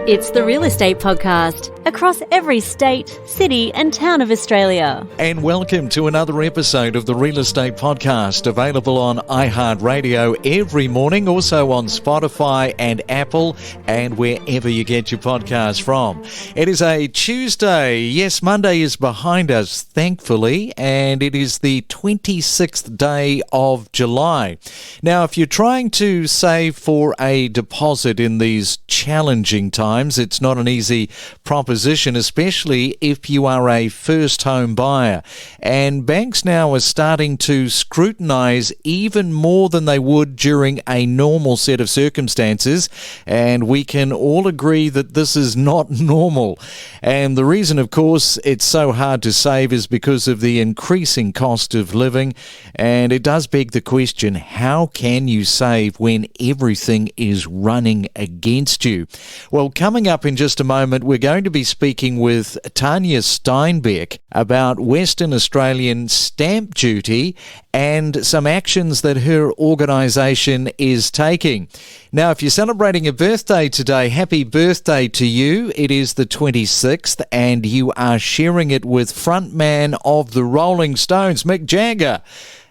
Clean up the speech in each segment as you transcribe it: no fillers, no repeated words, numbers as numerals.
It's the Real Estate Podcast, across every state, city and town of Australia. And welcome to another episode of the Real Estate Podcast, available on iHeartRadio every morning, also on Spotify and Apple, and wherever you get your podcasts from. It is a Tuesday. Yes, Monday is behind us, thankfully, and it is the 26th day of July. Now, if you're trying to save for a deposit in these challenging times, it's not an easy proposition, especially if you are a first home buyer. And banks now are starting to scrutinise even more than they would during a normal set of circumstances. And we can all agree that this is not normal. And the reason, of course, it's so hard to save is because of the increasing cost of living. And it does beg the question, how can you save when everything is running against you? Well, coming up in just a moment, we're going to be speaking with Tanya Steinbeck about Western Australian stamp duty and some actions that her organisation is taking. Now, if you're celebrating a birthday today, happy birthday to you. It is the 26th and you are sharing it with frontman of the Rolling Stones, Mick Jagger.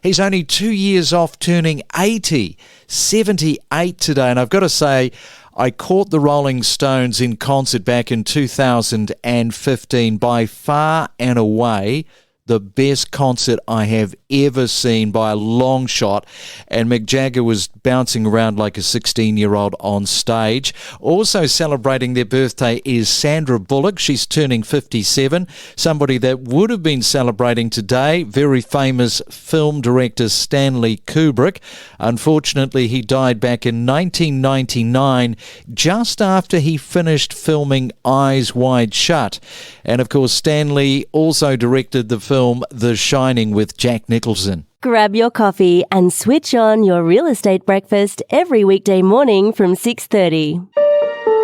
He's only 2 years off turning 80, 78 today. And I've got to say, I caught the Rolling Stones in concert back in 2015, by far and away the best concert I have ever seen by a long shot, and Mick Jagger was bouncing around like a 16-year-old on stage. Also celebrating their birthday is Sandra Bullock. She's turning 57, somebody that would have been celebrating today, very famous film director Stanley Kubrick. Unfortunately, he died back in 1999, just after he finished filming Eyes Wide Shut. And of course, Stanley also directed the film The Shining with Jack Nicholson. Grab your coffee and switch on your real estate breakfast every weekday morning from 6:30.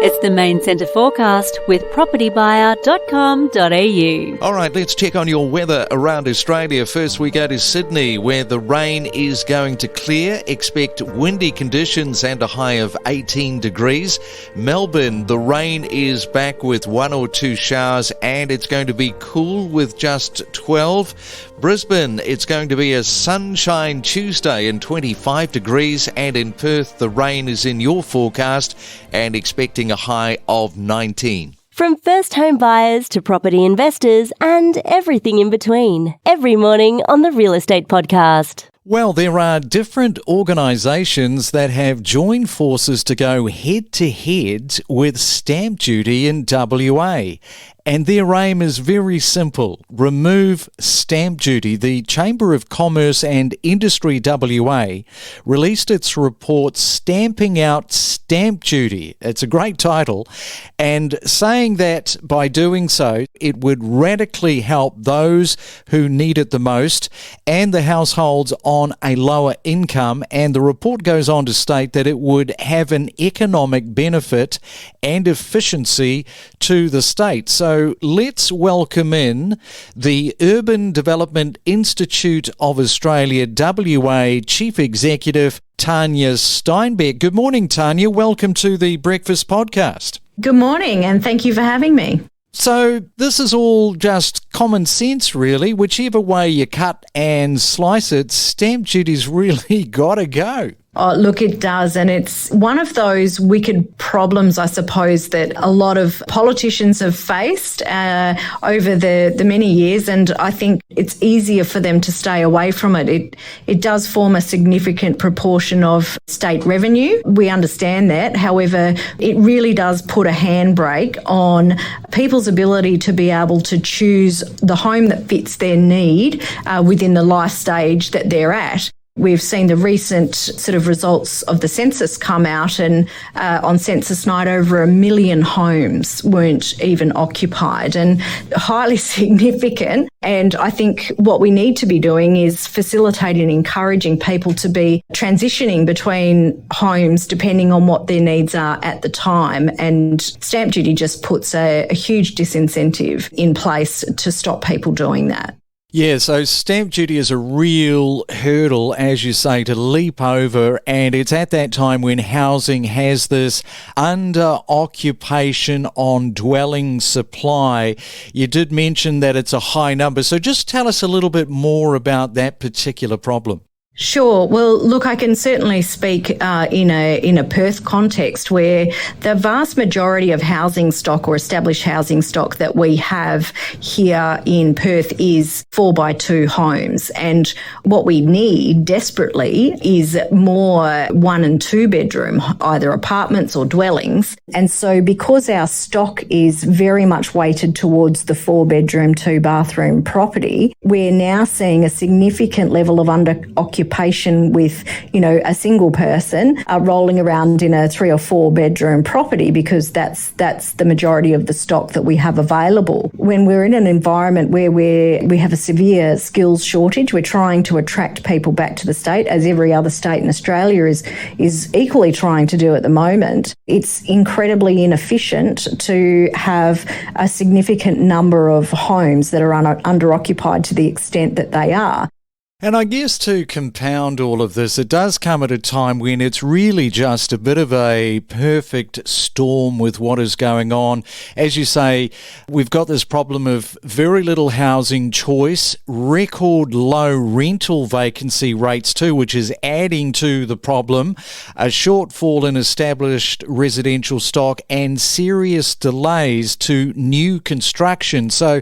It's the Main Centre Forecast with propertybuyer.com.au. All right, let's check on your weather around Australia. First, we go to Sydney, where the rain is going to clear. Expect windy conditions and a high of 18 degrees. Melbourne, the rain is back with 1 or 2 showers, and it's going to be cool with just 12. Brisbane, it's going to be a sunshine Tuesday and 25 degrees, and in Perth, the rain is in your forecast and expecting a high of 19. From first home buyers to property investors and everything in between, every morning on the Real Estate Podcast. Well, there are different organisations that have joined forces to go head-to-head with stamp duty in WA. And their aim is very simple: remove stamp duty. The Chamber of Commerce and Industry WA released its report Stamping Out Stamp Duty. It's a great title, and saying that by doing so, it would radically help those who need it the most and the households on a lower income. And the report goes on to state that it would have an economic benefit and efficiency to the state. So let's welcome in the Urban Development Institute of Australia, WA Chief Executive, Tanya Steinbeck. Good morning, Tanya. Welcome to the Breakfast Podcast. Good morning, and thank you for having me. So this is all just common sense, really. Whichever way you cut and slice it, stamp duty's really got to go. Oh, look, it does. And it's one of those wicked problems, I suppose, that a lot of politicians have faced over the many years. And I think it's easier for them to stay away from it. It does form a significant proportion of state revenue. We understand that. However, it really does put a handbrake on people's ability to be able to choose the home that fits their need within the life stage that they're at. We've seen the recent sort of results of the census come out, and on census night, over 1 million homes weren't even occupied, and highly significant. And I think what we need to be doing is facilitating and encouraging people to be transitioning between homes depending on what their needs are at the time. And stamp duty just puts a huge disincentive in place to stop people doing that. Yeah, so stamp duty is a real hurdle, as you say, to leap over, and it's at that time when housing has this under-occupation on dwelling supply. You did mention that it's a high number, so just tell us a little bit more about that particular problem. Sure. Well, look, I can certainly speak in a Perth context where the vast majority of housing stock or established housing stock that we have here in Perth is 4x2 homes. And what we need desperately is more 1 and 2 bedroom, either apartments or dwellings. And so because our stock is very much weighted towards the 4 bedroom, 2 bathroom property, we're now seeing a significant level of under-occupation with, a single person rolling around in a 3 or 4 bedroom property, because that's the majority of the stock that we have available. When we're in an environment where we have a severe skills shortage, we're trying to attract people back to the state, as every other state in Australia is equally trying to do at the moment. It's incredibly inefficient to have a significant number of homes that are under-occupied to the extent that they are. And I guess to compound all of this, it does come at a time when it's really just a bit of a perfect storm with what is going on. As you say, we've got this problem of very little housing choice, record low rental vacancy rates too, which is adding to the problem, a shortfall in established residential stock, and serious delays to new construction. So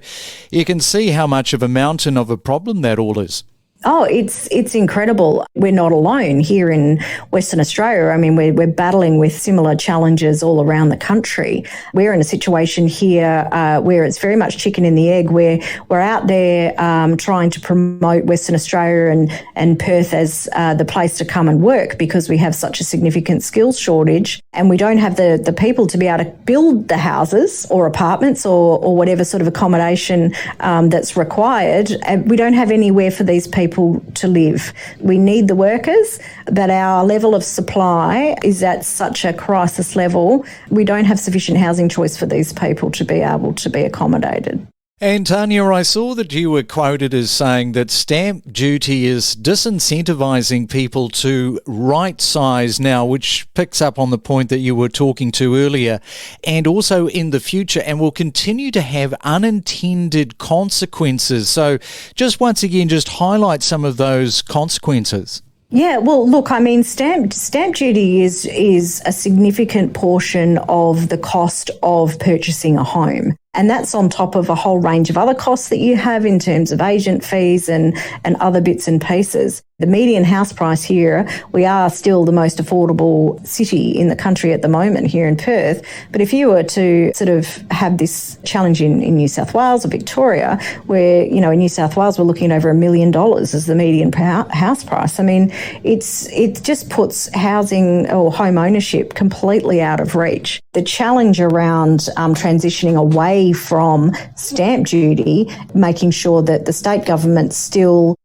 you can see how much of a mountain of a problem that all is. Oh, it's incredible. We're not alone here in Western Australia. I mean, we're battling with similar challenges all around the country. We're in a situation here where it's very much chicken and the egg, where we're out there trying to promote Western Australia and Perth as the place to come and work, because we have such a significant skills shortage, and we don't have the people to be able to build the houses or apartments or whatever sort of accommodation that's required. We don't have anywhere for these people to live. We need the workers, but our level of supply is at such a crisis level, we don't have sufficient housing choice for these people to be able to be accommodated. And Tanya, I saw that you were quoted as saying that stamp duty is disincentivising people to right size now, which picks up on the point that you were talking to earlier, and also in the future, and will continue to have unintended consequences. So just once again, just highlight some of those consequences. Yeah, well, look, I mean, stamp duty is a significant portion of the cost of purchasing a home. And that's on top of a whole range of other costs that you have in terms of agent fees and other bits and pieces. The median house price here, we are still the most affordable city in the country at the moment here in Perth. But if you were to sort of have this challenge in New South Wales or Victoria, where, in New South Wales, we're looking at over $1 million as the median house price. I mean, it just puts housing or home ownership completely out of reach. The challenge around transitioning away from stamp duty, making sure that the state government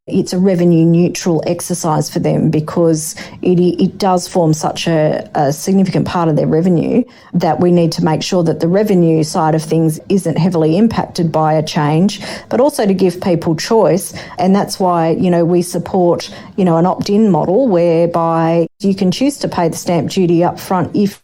it's a revenue neutral exercise for them, because it does form such a significant part of their revenue that we need to make sure that the revenue side of things isn't heavily impacted by a change, but also to give people choice. And that's why, we support, an opt-in model whereby you can choose to pay the stamp duty up front if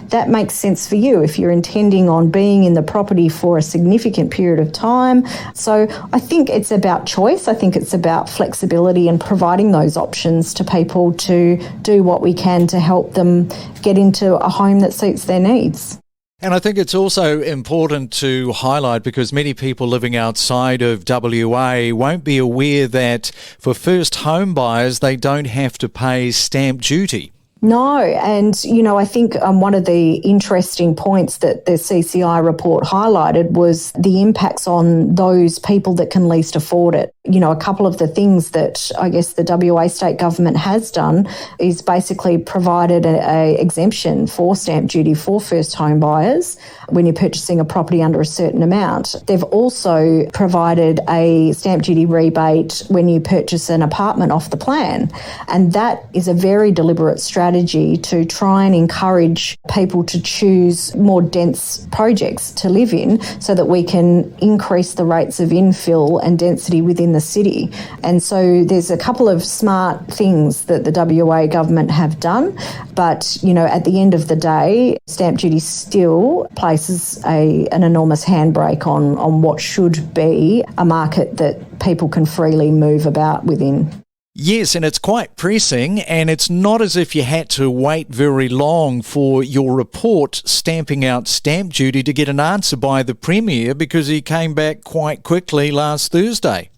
that makes sense for you, if you're intending on being in the property for a significant period of time. So I think it's about choice. I think it's about flexibility and providing those options to people to do what we can to help them get into a home that suits their needs. And I think it's also important to highlight, because many people living outside of WA won't be aware that for first home buyers, they don't have to pay stamp duty. No, and, I think one of the interesting points that the CCI report highlighted was the impacts on those people that can least afford it. A couple of the things that I guess the WA state government has done is basically provided a exemption for stamp duty for first home buyers when you're purchasing a property under a certain amount. They've also provided a stamp duty rebate when you purchase an apartment off the plan. And that is a very deliberate strategy to try and encourage people to choose more dense projects to live in, so that we can increase the rates of infill and density within in the city. And so there's a couple of smart things that the WA government have done. But, at the end of the day, stamp duty still places an enormous handbrake on what should be a market that people can freely move about within. Yes, and it's quite pressing, and it's not as if you had to wait very long for your report stamping out stamp duty to get an answer by the Premier, because he came back quite quickly last Thursday.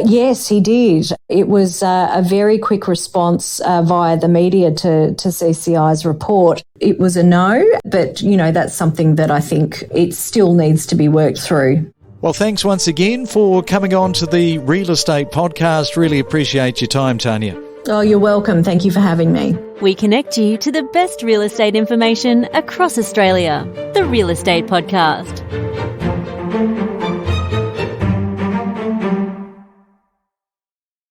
Yes, he did. It was a very quick response via the media to CCI's report. It was a no, but, that's something that I think it still needs to be worked through. Well, thanks once again for coming on to the Real Estate Podcast. Really appreciate your time, Tanya. Oh, you're welcome. Thank you for having me. We connect you to the best real estate information across Australia. The Real Estate Podcast.